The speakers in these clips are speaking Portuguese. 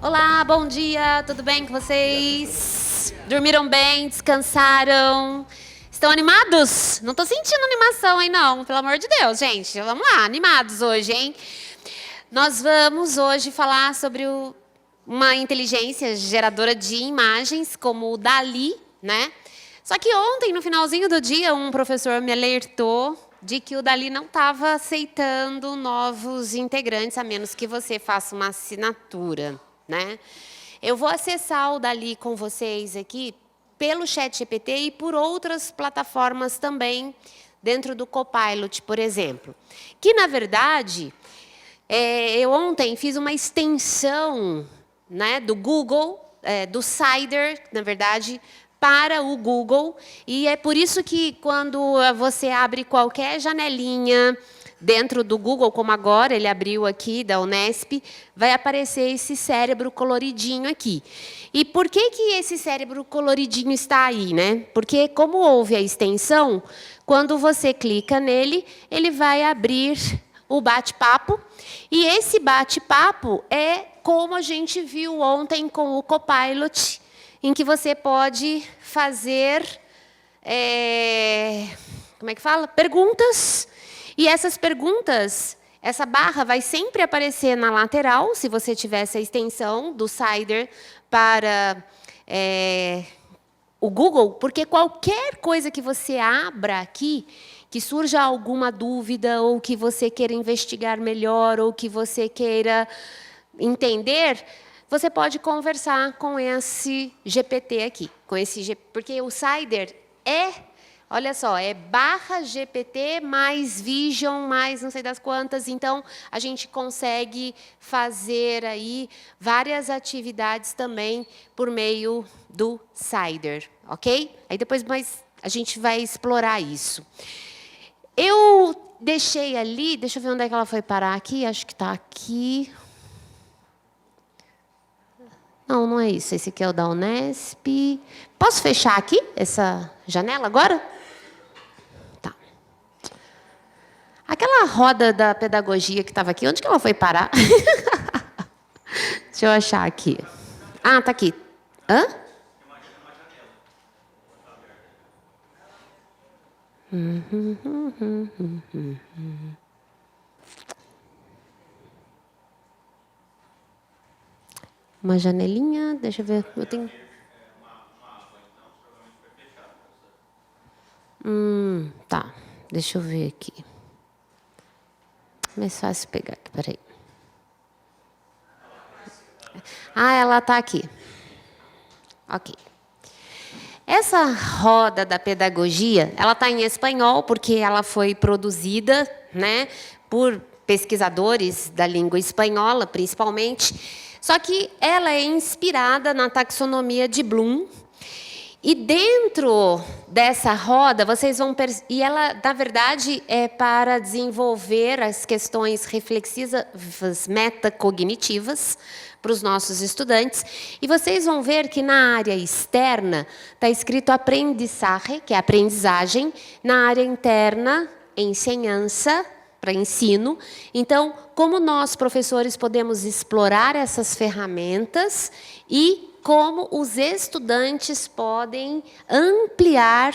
Olá, bom dia, tudo bem com vocês? Dormiram bem? Descansaram? Estão animados? Não estou sentindo animação aí não, pelo amor de Deus, gente. Vamos lá, animados hoje, hein? Nós vamos hoje falar sobre uma inteligência geradora de imagens, como o DALL-E, né? Só que ontem, no finalzinho do dia, um professor me alertou de que o DALL-E não estava aceitando novos integrantes, a menos que você faça uma assinatura, né? Eu vou acessar o DALL-E com vocês aqui pelo ChatGPT e por outras plataformas também, dentro do Copilot, por exemplo. Que, na verdade, eu ontem fiz uma extensão, né, do Google, do Cider, na verdade, para o Google, e é por isso que quando você abre qualquer janelinha dentro do Google, como agora ele abriu aqui da Unesp, vai aparecer esse cérebro coloridinho aqui. E por que que esse cérebro coloridinho está aí, né? Porque como houve a extensão, quando você clica nele, ele vai abrir o bate-papo, e esse bate-papo é como a gente viu ontem com o Copilot, em que você pode fazer, como é que fala? Perguntas. E essas perguntas, essa barra vai sempre aparecer na lateral, se você tiver essa extensão do Cider para o Google, porque qualquer coisa que você abra aqui, que surja alguma dúvida, ou que você queira investigar melhor, ou que você queira entender, você pode conversar com esse GPT aqui, porque o Cider olha só, barra GPT mais Vision, mais não sei das quantas, então a gente consegue fazer aí várias atividades também por meio do Cider, ok? Aí depois a gente vai explorar isso. Eu deixei ali, deixa eu ver onde é que ela foi parar aqui, acho que está aqui. Não, não é isso. Esse aqui é o da Unesp. Posso fechar aqui essa janela agora? Tá. Aquela roda da pedagogia que estava aqui, onde que ela foi parar? Deixa eu achar aqui. Ah, tá aqui. Hã? Uma janelinha, deixa eu ver. Eu tenho. Tá. Deixa eu ver aqui. Mais fácil pegar aqui, peraí. Ah, ela está aqui. Ok. Essa roda da pedagogia, ela está em espanhol, porque ela foi produzida, né, por pesquisadores da língua espanhola, principalmente. Só que ela é inspirada na taxonomia de Bloom. E dentro dessa roda, vocês vão e ela, na verdade, é para desenvolver as questões reflexivas metacognitivas para os nossos estudantes. E vocês vão ver que na área externa está escrito aprendizagem, que é aprendizagem, na área interna, ensinança, para ensino. Então, como nós, professores, podemos explorar essas ferramentas e como os estudantes podem ampliar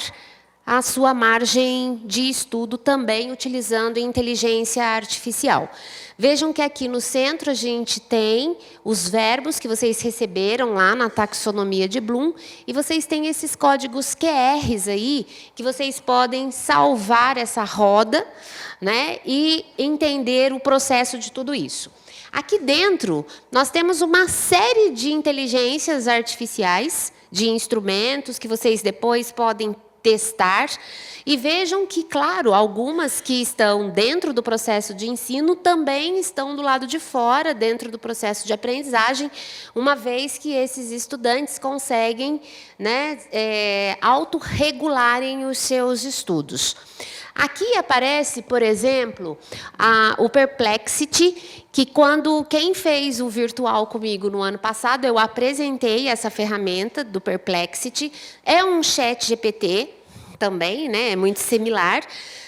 a sua margem de estudo também utilizando inteligência artificial. Vejam que aqui no centro a gente tem os verbos que vocês receberam lá na taxonomia de Bloom, e vocês têm esses códigos QRs aí, que vocês podem salvar essa roda, né, e entender o processo de tudo isso. Aqui dentro, nós temos uma série de inteligências artificiais, de instrumentos que vocês depois podem testar. E vejam que, claro, algumas que estão dentro do processo de ensino também estão do lado de fora, dentro do processo de aprendizagem, uma vez que esses estudantes conseguem, né, autorregularem os seus estudos. Aqui aparece, por exemplo, o Perplexity, que quem fez o virtual comigo no ano passado, eu apresentei essa ferramenta do Perplexity. É um chat GPT também, né? É muito similar.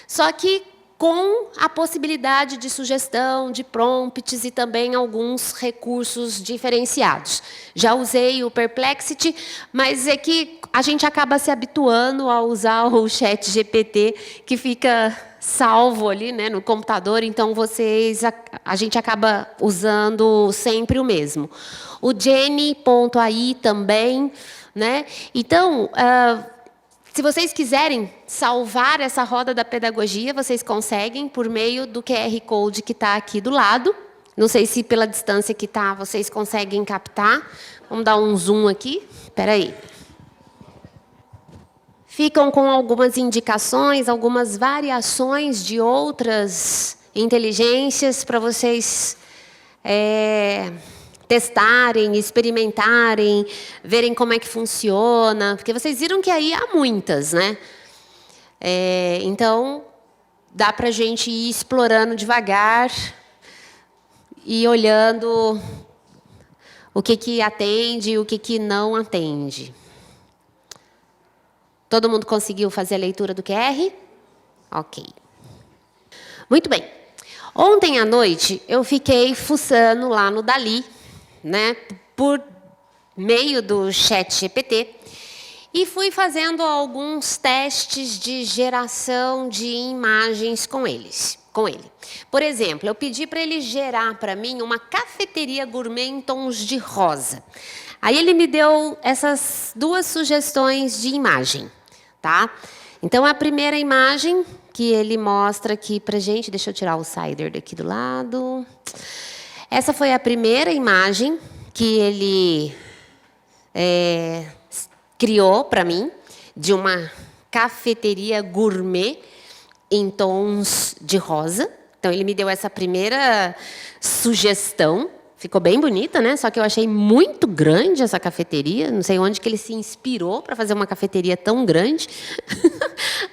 Só que com a possibilidade de sugestão, de prompts e também alguns recursos diferenciados. Já usei o Perplexity, mas é que a gente acaba se habituando a usar o ChatGPT, que fica salvo ali, né, no computador, então a gente acaba usando sempre o mesmo. O Geni.ai também, né? Então, se vocês quiserem salvar essa roda da pedagogia, vocês conseguem por meio do QR Code que está aqui do lado. Não sei se pela distância que está vocês conseguem captar. Vamos dar um zoom aqui. Espera aí. Ficam com algumas indicações, algumas variações de outras inteligências para vocês testarem, experimentarem, verem como é que funciona, porque vocês viram que aí há muitas, né? Então, dá para a gente ir explorando devagar e olhando o que atende e o que não atende. Todo mundo conseguiu fazer a leitura do QR? Ok. Muito bem. Ontem à noite, eu fiquei fuçando lá no Dali, né, por meio do ChatGPT, e fui fazendo alguns testes de geração de imagens com ele. Por exemplo, eu pedi para ele gerar para mim uma cafeteria gourmet em tons de rosa. Aí ele me deu essas duas sugestões de imagem, tá? Então, a primeira imagem que ele mostra aqui para gente, deixa eu tirar o cider daqui do lado. Essa foi a primeira imagem que ele criou para mim, de uma cafeteria gourmet em tons de rosa. Então, ele me deu essa primeira sugestão. Ficou bem bonita, né? Só que eu achei muito grande essa cafeteria. Não sei onde que ele se inspirou para fazer uma cafeteria tão grande.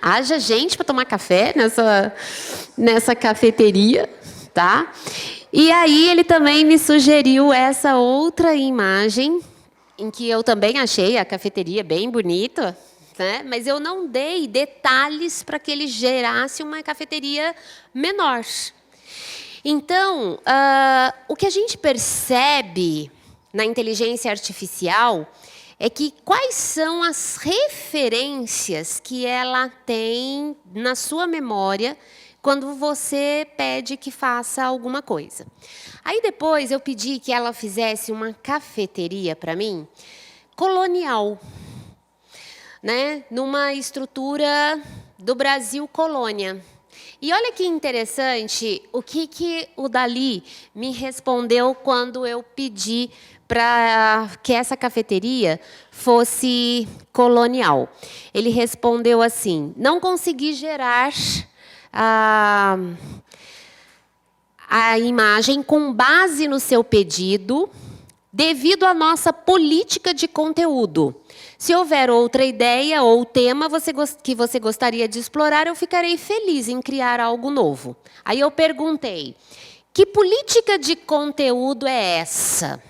Haja gente para tomar café nessa cafeteria, tá? E aí ele também me sugeriu essa outra imagem, em que eu também achei a cafeteria bem bonita, né? Mas eu não dei detalhes para que ele gerasse uma cafeteria menor. Então, o que a gente percebe na inteligência artificial é que quais são as referências que ela tem na sua memória quando você pede que faça alguma coisa. Aí depois eu pedi que ela fizesse uma cafeteria para mim colonial, né? Numa estrutura do Brasil colônia. E olha que interessante o que o Dali me respondeu quando eu pedi para que essa cafeteria fosse colonial. Ele respondeu assim: não consegui gerar a imagem com base no seu pedido, devido à nossa política de conteúdo. Se houver outra ideia ou tema que você gostaria de explorar, eu ficarei feliz em criar algo novo. Aí eu perguntei: que política de conteúdo é essa?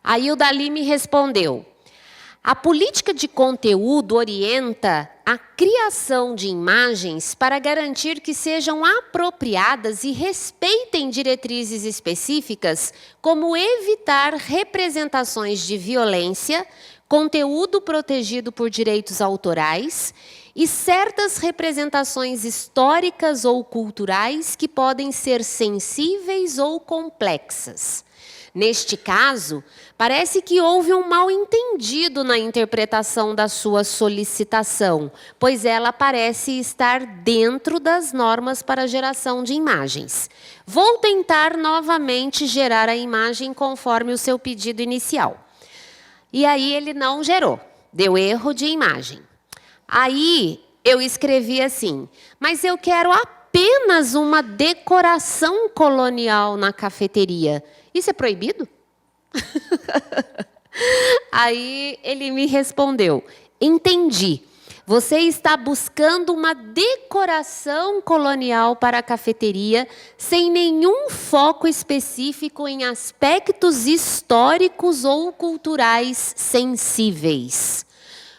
Aí o Dali me respondeu: a política de conteúdo orienta a criação de imagens para garantir que sejam apropriadas e respeitem diretrizes específicas, como evitar representações de violência, conteúdo protegido por direitos autorais e certas representações históricas ou culturais que podem ser sensíveis ou complexas. Neste caso, parece que houve um mal-entendido na interpretação da sua solicitação, pois ela parece estar dentro das normas para a geração de imagens. Vou tentar novamente gerar a imagem conforme o seu pedido inicial. E aí ele não gerou, deu erro de imagem. Aí eu escrevi assim: mas eu quero apenas uma decoração colonial na cafeteria. Isso é proibido? Aí ele me respondeu: entendi. Você está buscando uma decoração colonial para a cafeteria sem nenhum foco específico em aspectos históricos ou culturais sensíveis.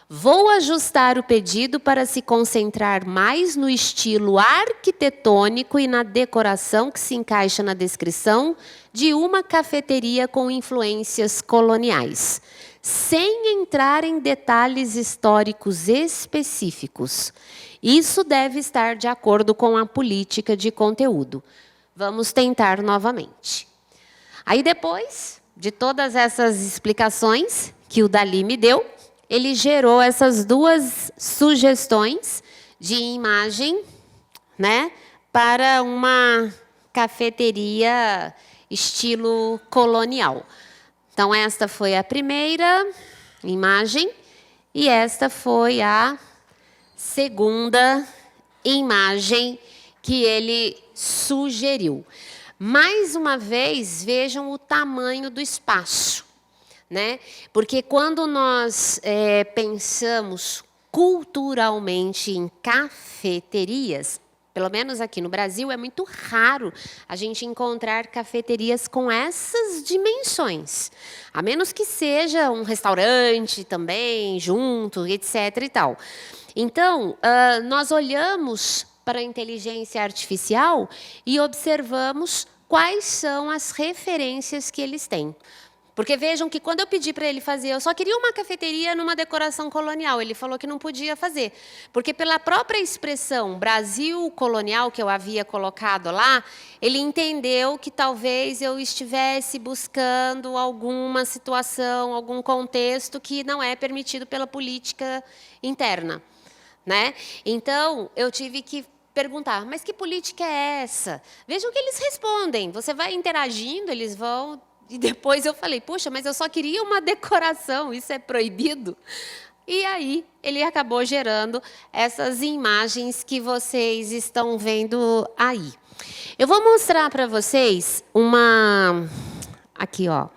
Vou ajustar o pedido para se concentrar mais no estilo arquitetônico e na decoração que se encaixa na descrição de uma cafeteria com influências coloniais, sem entrar em detalhes históricos específicos. Isso deve estar de acordo com a política de conteúdo. Vamos tentar novamente. Aí depois de todas essas explicações que o Dalí me deu, ele gerou essas duas sugestões de imagem, né, para uma cafeteria estilo colonial. Então, esta foi a primeira imagem e esta foi a segunda imagem que ele sugeriu. Mais uma vez, vejam o tamanho do espaço, né? Porque quando nós pensamos culturalmente em cafeterias, pelo menos aqui no Brasil, é muito raro a gente encontrar cafeterias com essas dimensões. A menos que seja um restaurante também, junto, etc. e tal. Então, nós olhamos para a inteligência artificial e observamos quais são as referências que eles têm. Porque vejam que quando eu pedi para ele fazer, eu só queria uma cafeteria numa decoração colonial. Ele falou que não podia fazer. Porque pela própria expressão Brasil colonial que eu havia colocado lá, ele entendeu que talvez eu estivesse buscando alguma situação, algum contexto que não é permitido pela política interna, né? Então, eu tive que perguntar, mas que política é essa? Vejam que eles respondem. Você vai interagindo, eles vão... E depois eu falei, puxa, mas eu só queria uma decoração, isso é proibido? E aí ele acabou gerando essas imagens que vocês estão vendo aí. Eu vou mostrar para vocês uma... Aqui, ó.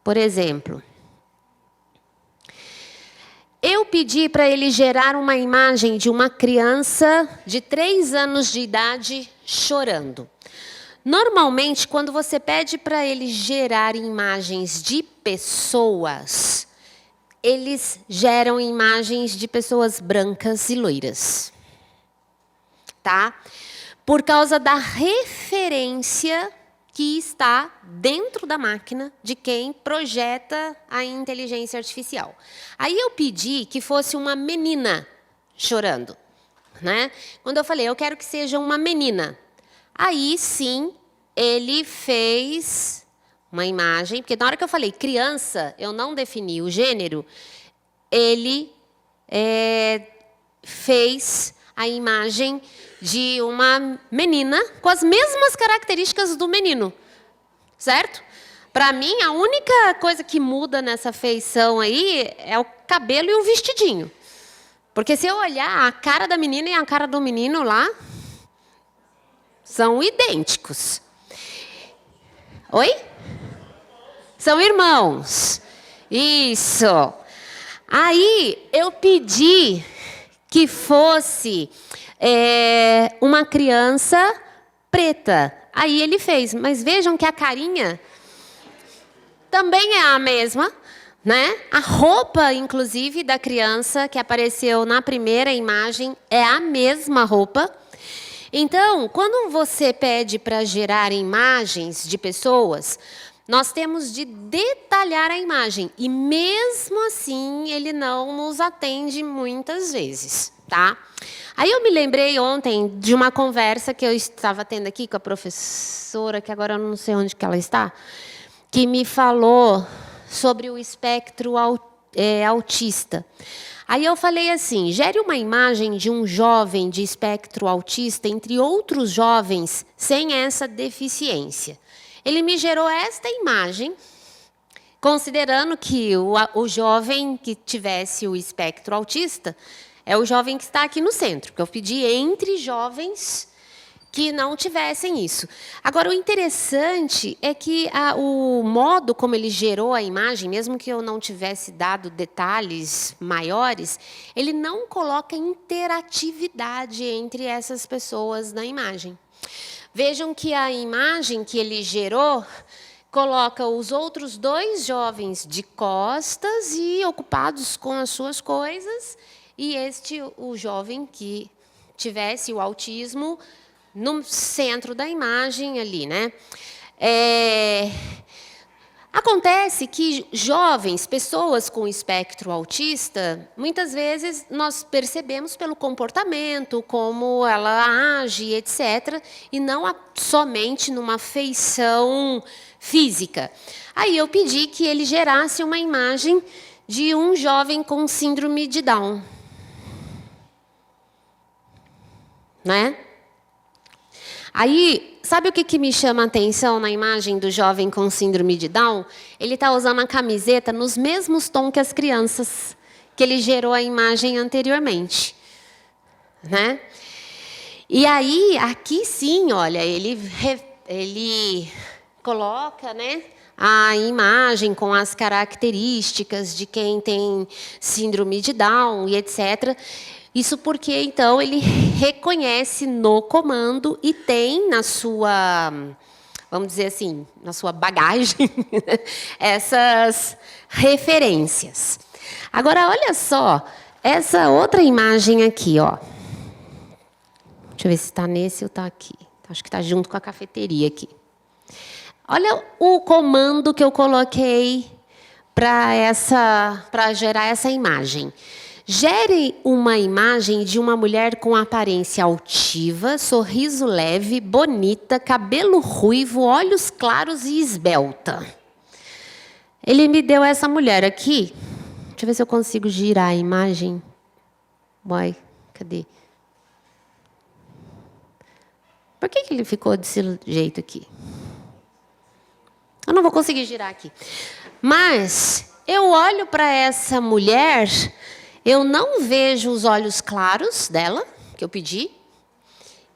Por exemplo... Eu pedi para ele gerar uma imagem de uma criança de 3 anos de idade chorando. Normalmente, quando você pede para ele gerar imagens de pessoas, eles geram imagens de pessoas brancas e loiras. Tá? Por causa da referência que está dentro da máquina de quem projeta a inteligência artificial. Aí eu pedi que fosse uma menina chorando, né? Quando eu falei, eu quero que seja uma menina. Aí sim, ele fez uma imagem, porque na hora que eu falei criança, eu não defini o gênero, ele fez a imagem de uma menina com as mesmas características do menino, certo? Para mim, a única coisa que muda nessa feição aí é o cabelo e o vestidinho. Porque se eu olhar a cara da menina e a cara do menino lá, são idênticos. Oi? São irmãos. Isso. Aí eu pedi que fosse uma criança preta. Aí ele fez, mas vejam que a carinha também é a mesma, né? A roupa, inclusive, da criança que apareceu na primeira imagem é a mesma roupa. Então, quando você pede para gerar imagens de pessoas, nós temos de detalhar a imagem. E mesmo assim, ele não nos atende muitas vezes, tá? Aí eu me lembrei ontem de uma conversa que eu estava tendo aqui com a professora, que agora eu não sei onde que ela está, que me falou sobre o espectro autista. Aí eu falei assim, gere uma imagem de um jovem de espectro autista entre outros jovens sem essa deficiência. Ele me gerou esta imagem, considerando que o jovem que tivesse o espectro autista é o jovem que está aqui no centro, porque eu pedi entre jovens que não tivessem isso. Agora, o interessante é que o modo como ele gerou a imagem, mesmo que eu não tivesse dado detalhes maiores, ele não coloca interatividade entre essas pessoas na imagem. Vejam que a imagem que ele gerou coloca os outros 2 jovens de costas e ocupados com as suas coisas, e o jovem que tivesse o autismo no centro da imagem ali, né? Acontece que jovens, pessoas com espectro autista, muitas vezes nós percebemos pelo comportamento, como ela age, etc., e não somente numa feição física. Aí eu pedi que ele gerasse uma imagem de um jovem com síndrome de Down. Né? Aí, sabe o que me chama a atenção na imagem do jovem com síndrome de Down? Ele está usando a camiseta nos mesmos tons que as crianças, que ele gerou a imagem anteriormente. Né? E aí, aqui sim, olha, ele coloca, né, a imagem com as características de quem tem síndrome de Down e etc. Isso porque, então, ele reconhece no comando e tem na sua, vamos dizer assim, na sua bagagem, essas referências. Agora, olha só, essa outra imagem aqui, ó. Deixa eu ver se está nesse ou está aqui. Acho que está junto com a cafeteria aqui. Olha o comando que eu coloquei para gerar essa imagem. Gere uma imagem de uma mulher com aparência altiva, sorriso leve, bonita, cabelo ruivo, olhos claros e esbelta. Ele me deu essa mulher aqui. Deixa eu ver se eu consigo girar a imagem. Uai, cadê? Por que ele ficou desse jeito aqui? Eu não vou conseguir girar aqui. Mas eu olho para essa mulher... Eu não vejo os olhos claros dela, que eu pedi,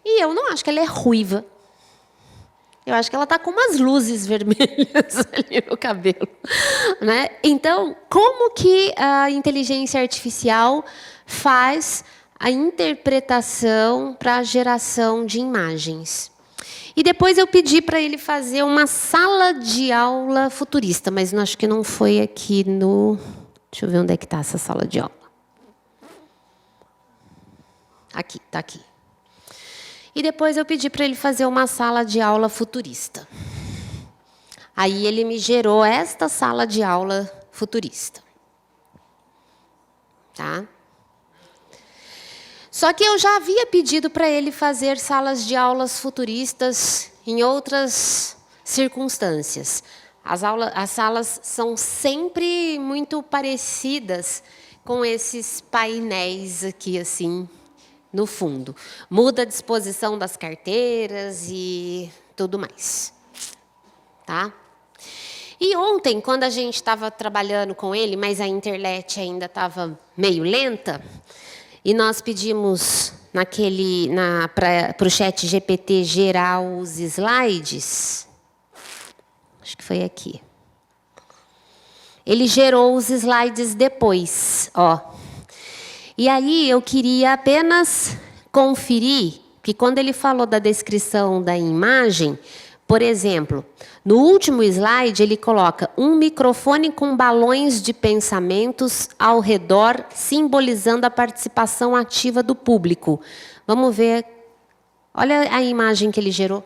e eu não acho que ela é ruiva. Eu acho que ela está com umas luzes vermelhas ali no cabelo. Né? Então, como que a inteligência artificial faz a interpretação para a geração de imagens? E depois eu pedi para ele fazer uma sala de aula futurista, mas acho que não foi aqui no... Deixa eu ver onde é que está essa sala de aula. Aqui, está aqui. E depois eu pedi para ele fazer uma sala de aula futurista. Aí ele me gerou esta sala de aula futurista. Tá? Só que eu já havia pedido para ele fazer salas de aulas futuristas em outras circunstâncias. As salas são sempre muito parecidas com esses painéis aqui, assim, no fundo. Muda a disposição das carteiras e tudo mais. Tá? E ontem, quando a gente estava trabalhando com ele, mas a internet ainda estava meio lenta, e nós pedimos para o chat GPT gerar os slides, acho que foi aqui. Ele gerou os slides depois, ó. E aí eu queria apenas conferir que quando ele falou da descrição da imagem, por exemplo, no último slide ele coloca um microfone com balões de pensamentos ao redor, simbolizando a participação ativa do público. Vamos ver. Olha a imagem que ele gerou.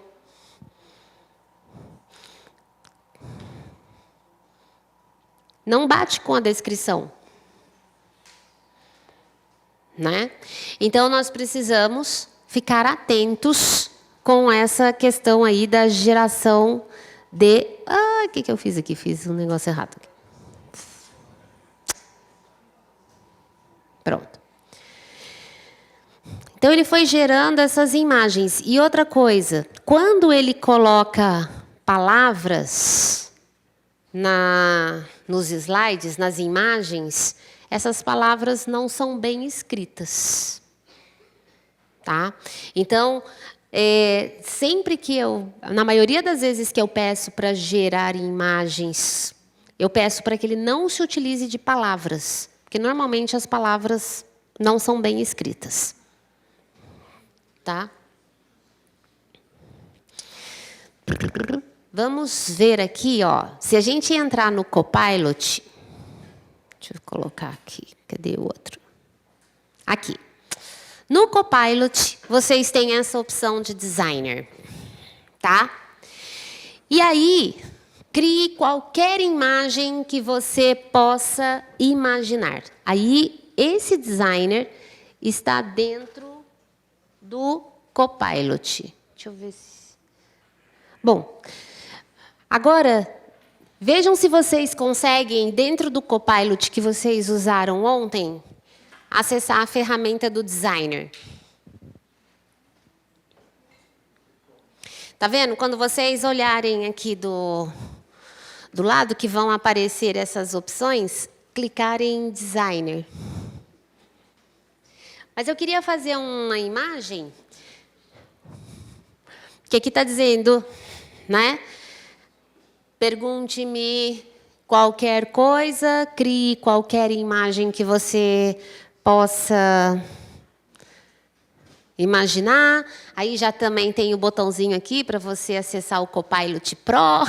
Não bate com a descrição. Né? Então, nós precisamos ficar atentos com essa questão aí da geração de... o que eu fiz aqui? Fiz um negócio errado. Pronto. Então, ele foi gerando essas imagens. E outra coisa, quando ele coloca palavras nos slides, nas imagens... Essas palavras não são bem escritas. Tá? Então, sempre que na maioria das vezes que eu peço para gerar imagens, eu peço para que ele não se utilize de palavras, porque normalmente as palavras não são bem escritas. Tá? Vamos ver aqui, ó. Se a gente entrar no Copilot, deixa eu colocar aqui. Cadê o outro? Aqui. No Copilot, vocês têm essa opção de designer, tá? E aí, crie qualquer imagem que você possa imaginar. Aí, esse designer está dentro do Copilot. Deixa eu ver se... Bom, agora, vejam se vocês conseguem, dentro do Copilot que vocês usaram ontem, acessar a ferramenta do designer. Tá vendo? Quando vocês olharem aqui do lado que vão aparecer essas opções, clicarem em designer. Mas eu queria fazer uma imagem que aqui está dizendo, né? Pergunte-me qualquer coisa, crie qualquer imagem que você possa imaginar. Aí já também tem o botãozinho aqui para você acessar o Copilot Pro.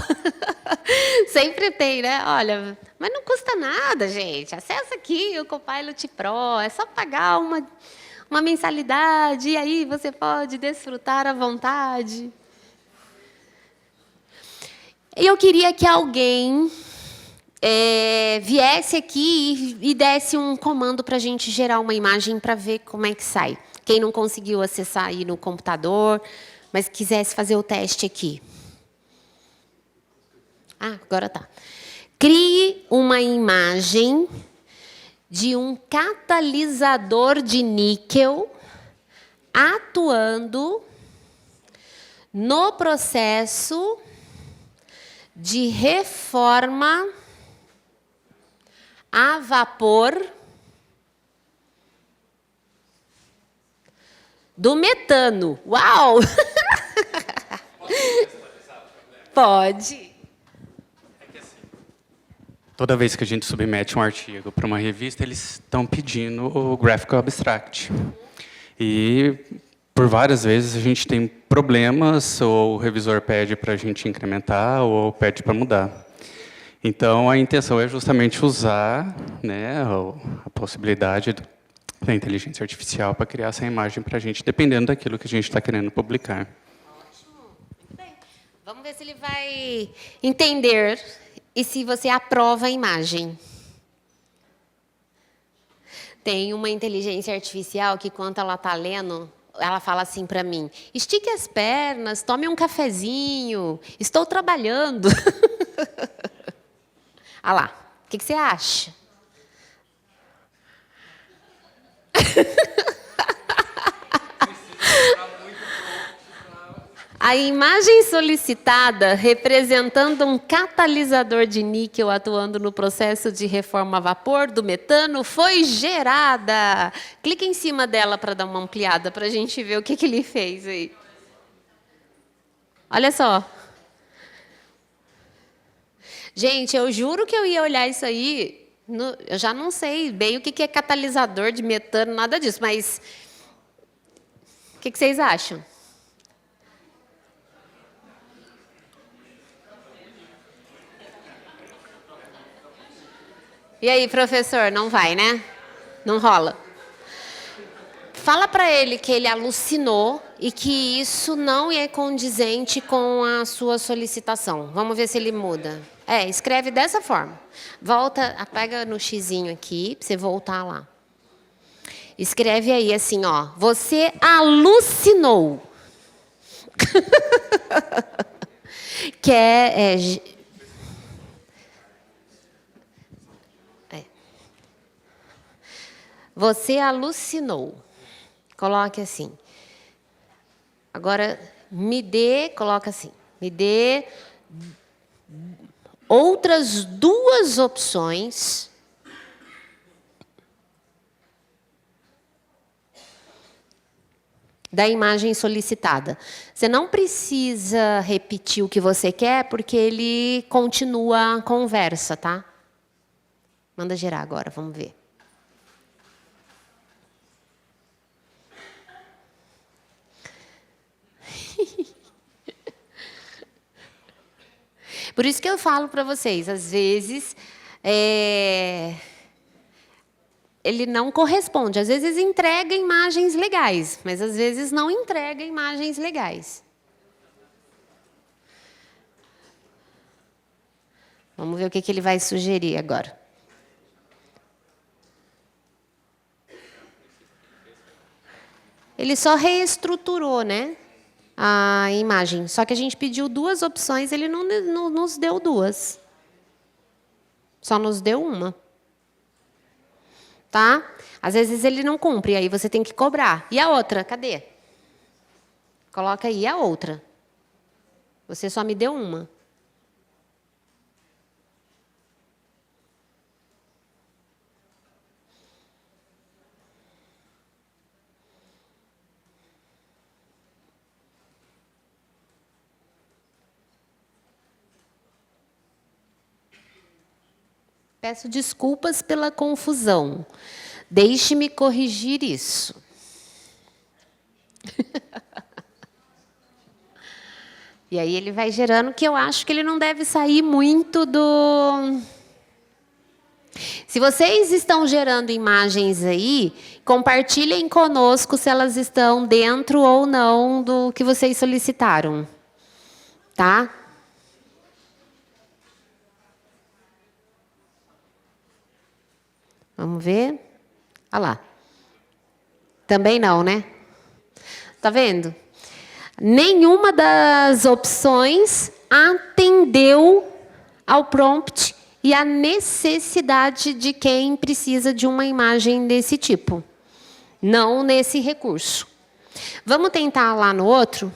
Sempre tem, né? Olha, mas não custa nada, gente. Acessa aqui o Copilot Pro. É só pagar uma mensalidade e aí você pode desfrutar à vontade. E eu queria que alguém viesse aqui e desse um comando para a gente gerar uma imagem para ver como é que sai. Quem não conseguiu acessar aí no computador, mas quisesse fazer o teste aqui. Ah, agora tá. Crie uma imagem de um catalisador de níquel atuando no processo de reforma a vapor do metano. Uau! Pode. Toda vez que a gente submete um artigo para uma revista, eles estão pedindo o Graphical Abstract. E, por várias vezes, a gente tem problemas, ou o revisor pede para a gente incrementar, ou pede para mudar. Então, a intenção é justamente usar, né, a possibilidade da inteligência artificial para criar essa imagem para a gente, dependendo daquilo que a gente está querendo publicar. Ótimo. Muito bem. Vamos ver se ele vai entender e se você aprova a imagem. Tem uma inteligência artificial que, quando ela está lendo, ela fala assim para mim: estique as pernas, tome um cafezinho, estou trabalhando. Olha lá, o que você acha? A imagem solicitada, representando um catalisador de níquel atuando no processo de reforma a vapor do metano, foi gerada. Clique em cima dela para dar uma ampliada, para a gente ver o que ele fez aí. Olha só. Gente, eu juro que eu ia olhar isso aí, eu já não sei bem o que é catalisador de metano, nada disso, mas o que vocês acham? E aí, professor, não vai, né? Não rola. Fala para ele que ele alucinou e que isso não é condizente com a sua solicitação. Vamos ver se ele muda. Escreve dessa forma. Volta, pega no xizinho aqui, para você voltar lá. Escreve aí assim, ó. Você alucinou. Que Você alucinou. Coloque assim. Agora, coloca assim. Me dê outras duas opções da imagem solicitada. Você não precisa repetir o que você quer, porque ele continua a conversa, tá? Manda gerar agora, vamos ver. Por isso que eu falo para vocês, às vezes, ele não corresponde. Às vezes entrega imagens legais, mas às vezes não entrega imagens legais. Vamos ver o que ele vai sugerir agora. Ele só reestruturou, né, a imagem. Só que a gente pediu 2 opções, ele não nos deu 2. Só nos deu uma. Tá? Às vezes ele não cumpre, aí você tem que cobrar. E a outra, cadê? Coloca aí a outra. Você só me deu uma. Peço desculpas pela confusão. Deixe-me corrigir isso. E aí ele vai gerando que eu acho que ele não deve sair muito do... Se vocês estão gerando imagens aí, compartilhem conosco se elas estão dentro ou não do que vocês solicitaram. Tá? Vamos ver. Olha lá. Também não, né? Tá vendo? Nenhuma das opções atendeu ao prompt e à necessidade de quem precisa de uma imagem desse tipo. Não nesse recurso. Vamos tentar lá no outro?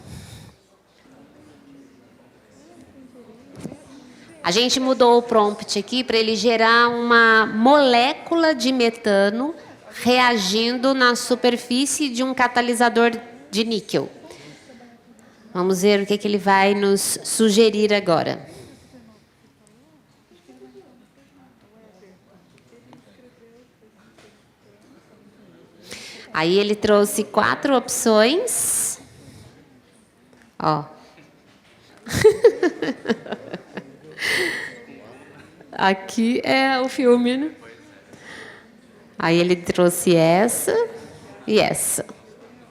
A gente mudou o prompt aqui para ele gerar uma molécula de metano reagindo na superfície de um catalisador de níquel. Vamos ver o que ele vai nos sugerir agora. Aí ele trouxe 4 opções. Ó. Aqui é o filme, né? Aí ele trouxe essa e essa.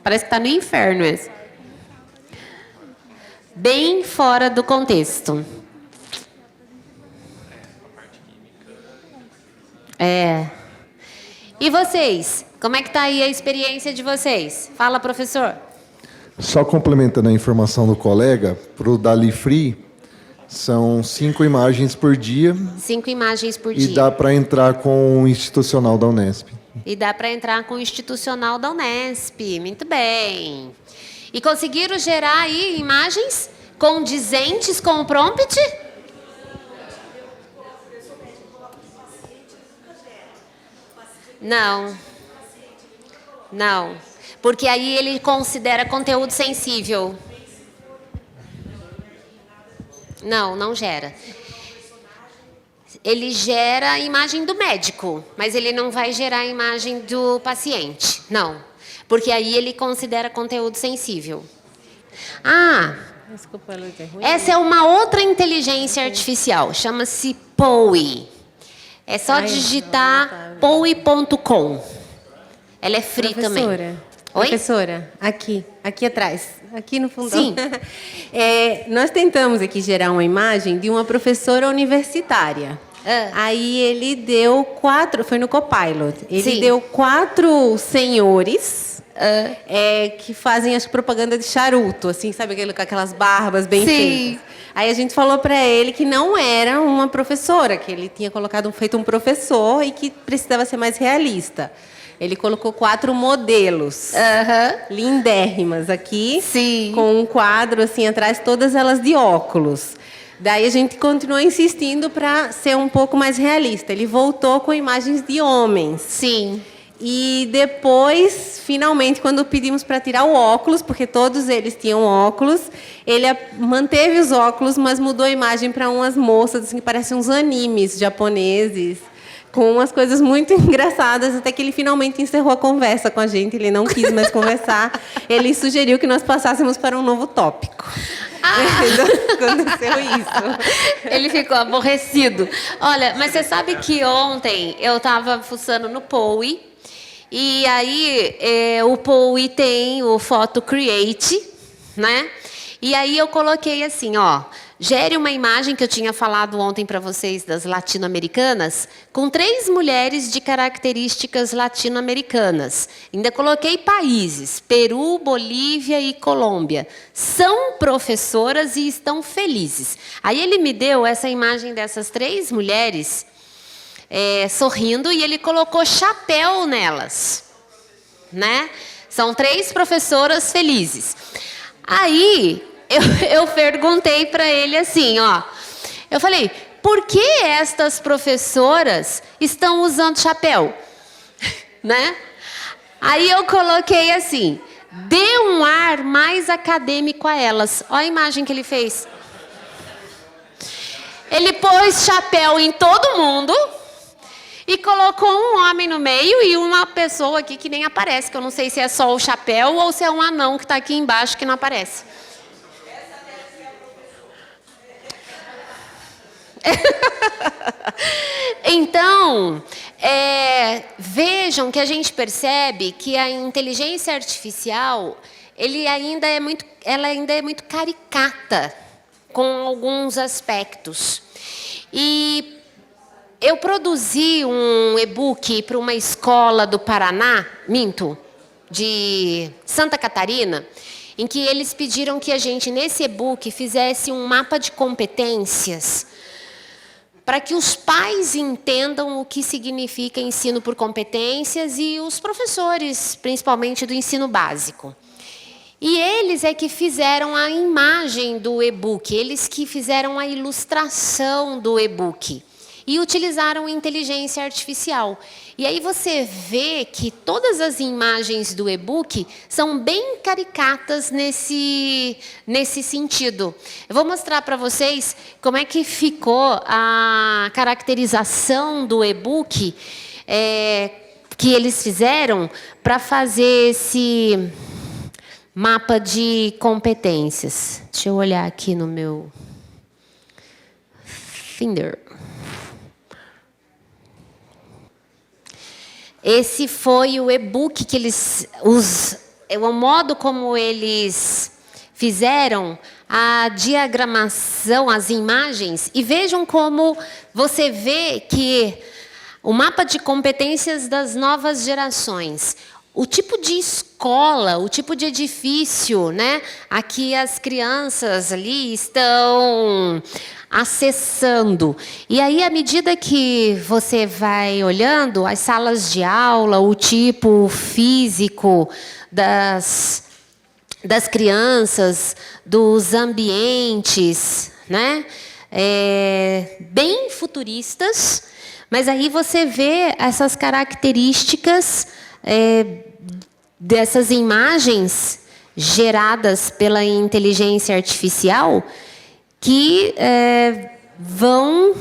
Parece que está no inferno esse. Bem fora do contexto. É. E vocês? Como é que está aí a experiência de vocês? Fala, professor. Só complementando a informação do colega, para o Dali Free, são 5 imagens por dia. 5 imagens por dia. E dá para entrar com o institucional da Unesp. E dá para entrar com o institucional da Unesp. Muito bem. E conseguiram gerar aí imagens condizentes com o prompt? Não. Não. Porque aí ele considera conteúdo sensível. Não, não gera. Ele gera a imagem do médico, mas ele não vai gerar a imagem do paciente. Não. Porque aí ele considera conteúdo sensível. Ah, desculpa, Luiz, é ruim. Essa é uma outra inteligência artificial. Chama-se POE. É só digitar poe.com. Ela é free também. Oi? Professora, aqui atrás, aqui no fundo. Sim. Nós tentamos aqui gerar uma imagem de uma professora universitária. Aí ele deu 4, foi no Copilot, ele deu 4 senhores que fazem as propagandas de charuto, assim, sabe, com aquelas barbas bem feitas. Aí a gente falou para ele que não era uma professora, que ele tinha feito um professor e que precisava ser mais realista. Ele colocou 4 modelos lindérrimas aqui, com um quadro assim atrás, todas elas de óculos. Daí a gente continuou insistindo para ser um pouco mais realista. Ele voltou com imagens de homens. Sim. E depois, finalmente, quando pedimos para tirar o óculos, porque todos eles tinham óculos, ele manteve os óculos, mas mudou a imagem para umas moças assim, que parecem uns animes japoneses, com umas coisas muito engraçadas, até que ele finalmente encerrou a conversa com a gente. Ele não quis mais conversar. Ele sugeriu que nós passássemos para um novo tópico. Aconteceu isso. Ele ficou aborrecido. Olha, mas você sabe que ontem eu estava fuçando no Poe, e aí o Poe tem o Photo Create, né? E aí eu coloquei assim, ó, gere uma imagem que eu tinha falado ontem para vocês das latino-americanas, com 3 mulheres de características latino-americanas. Ainda coloquei países, Peru, Bolívia e Colômbia. São professoras e estão felizes. Aí ele me deu essa imagem dessas 3 mulheres sorrindo e ele colocou chapéu nelas, né? São 3 professoras felizes. Aí eu perguntei para ele assim, ó. Eu falei, por que estas professoras estão usando chapéu? Né? Aí eu coloquei assim, dê um ar mais acadêmico a elas. Olha a imagem que ele fez. Ele pôs chapéu em todo mundo e colocou um homem no meio e uma pessoa aqui que nem aparece, que eu não sei se é só o chapéu ou se é um anão que está aqui embaixo que não aparece. Então, vejam que a gente percebe que a inteligência artificial, ela ainda é muito caricata com alguns aspectos. E eu produzi um e-book para uma escola do Paraná, de Santa Catarina, em que eles pediram que a gente, nesse e-book, fizesse um mapa de competências para que os pais entendam o que significa ensino por competências e os professores, principalmente do ensino básico. E eles é que fizeram a imagem do e-book, eles que fizeram a ilustração do e-book e utilizaram inteligência artificial. E aí você vê que todas as imagens do e-book são bem caricatas nesse sentido. Eu vou mostrar para vocês como é que ficou a caracterização do e-book que eles fizeram para fazer esse mapa de competências. Deixa eu olhar aqui no meu Finder. Esse foi o e-book que o modo como eles fizeram a diagramação, as imagens, e vejam como você vê que o mapa de competências das novas gerações, o tipo de escola, o tipo de edifício, né? Aqui as crianças ali estão acessando. E aí, à medida que você vai olhando as salas de aula, o tipo físico das crianças, dos ambientes, né? Bem futuristas, mas aí você vê essas características dessas imagens geradas pela inteligência artificial que vão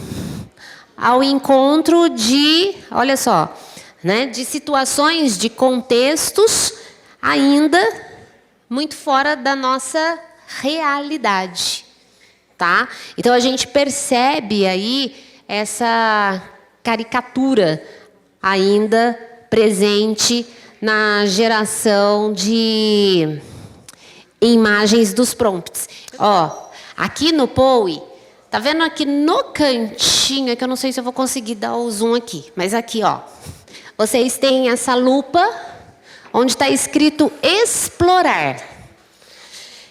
ao encontro de, olha só, né, de situações, de contextos ainda muito fora da nossa realidade, tá? Então a gente percebe aí essa caricatura ainda presente na geração de imagens dos prompts. Ó, aqui no Poe, tá vendo aqui no cantinho, é que eu não sei se eu vou conseguir dar o zoom aqui, mas aqui, ó, vocês têm essa lupa onde está escrito explorar.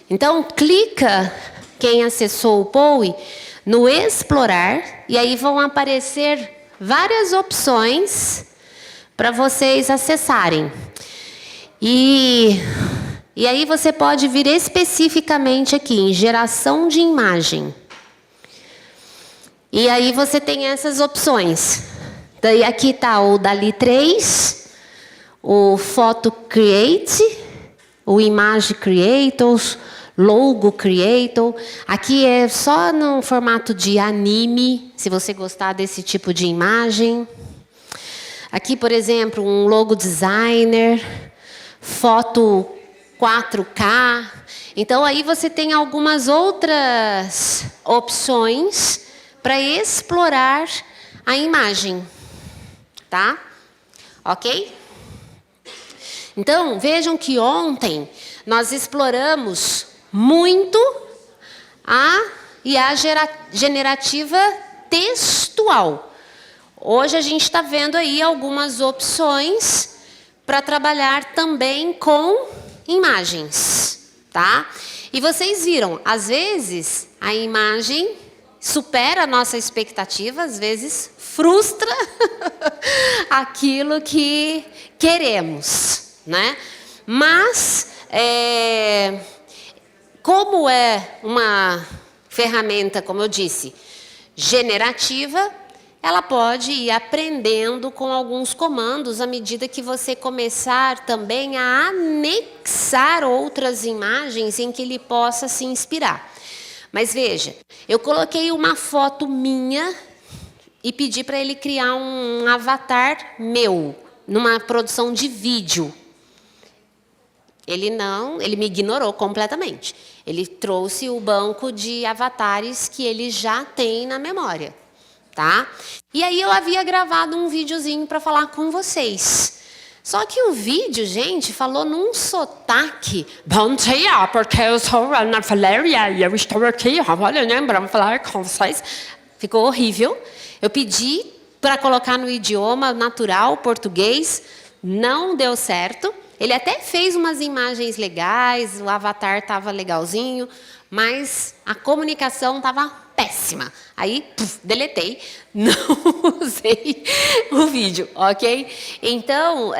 Então, clica, quem acessou o Poe, no explorar, e aí vão aparecer várias opções para vocês acessarem. E aí você pode vir especificamente aqui em geração de imagem. E aí você tem essas opções. Daí aqui está o DALL-E 3, o Photo Create, o Image Creator, Logo Creator. Aqui é só no formato de anime, se você gostar desse tipo de imagem. Aqui, por exemplo, um logo designer, foto 4K. Então, aí você tem algumas outras opções para explorar a imagem, tá? Ok? Então, vejam que ontem nós exploramos muito a IA generativa textual. Hoje a gente está vendo aí algumas opções para trabalhar também com imagens, tá? E vocês viram, às vezes a imagem supera a nossa expectativa, às vezes frustra aquilo que queremos, né? Mas, como é uma ferramenta, como eu disse, generativa, ela pode ir aprendendo com alguns comandos à medida que você começar também a anexar outras imagens em que ele possa se inspirar. Mas veja, eu coloquei uma foto minha e pedi para ele criar um avatar meu, numa produção de vídeo. Ele me ignorou completamente. Ele trouxe o banco de avatares que ele já tem na memória, tá? E aí eu havia gravado um videozinho para falar com vocês. Só que o vídeo, gente, falou num sotaque. Bom dia, porque eu sou Ana Valéria e eu estou aqui, para falar com vocês. Ficou horrível. Eu pedi para colocar no idioma natural, português, não deu certo. Ele até fez umas imagens legais, o avatar estava legalzinho, mas a comunicação estava péssima. Aí, deletei, não usei o vídeo, ok? Então,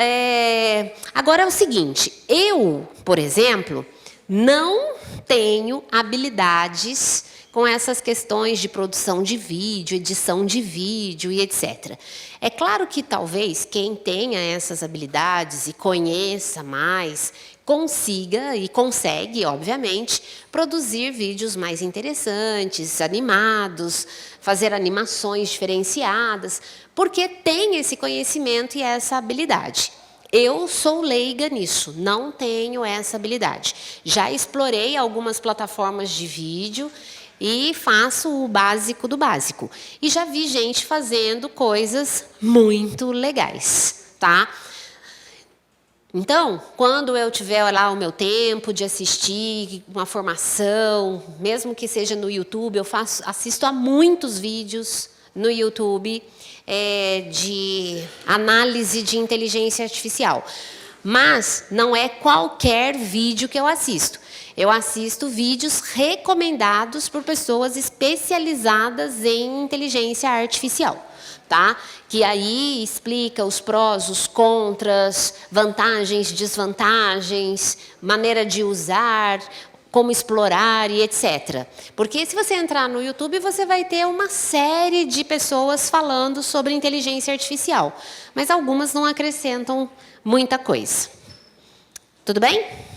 agora é o seguinte, eu, por exemplo, não tenho habilidades com essas questões de produção de vídeo, edição de vídeo e etc. É claro que talvez quem tenha essas habilidades e conheça mais, consiga e consegue, obviamente, produzir vídeos mais interessantes, animados, fazer animações diferenciadas, porque tem esse conhecimento e essa habilidade. Eu sou leiga nisso, não tenho essa habilidade. Já explorei algumas plataformas de vídeo e faço o básico do básico. E já vi gente fazendo coisas muito legais, tá? Então, quando eu tiver lá o meu tempo de assistir uma formação, mesmo que seja no YouTube, eu assisto a muitos vídeos no YouTube de análise de inteligência artificial. Mas não é qualquer vídeo que eu assisto. Eu assisto vídeos recomendados por pessoas especializadas em inteligência artificial, tá? Que aí explica os prós, os contras, vantagens, desvantagens, maneira de usar, como explorar e etc. Porque se você entrar no YouTube, você vai ter uma série de pessoas falando sobre inteligência artificial, mas algumas não acrescentam muita coisa. Tudo bem?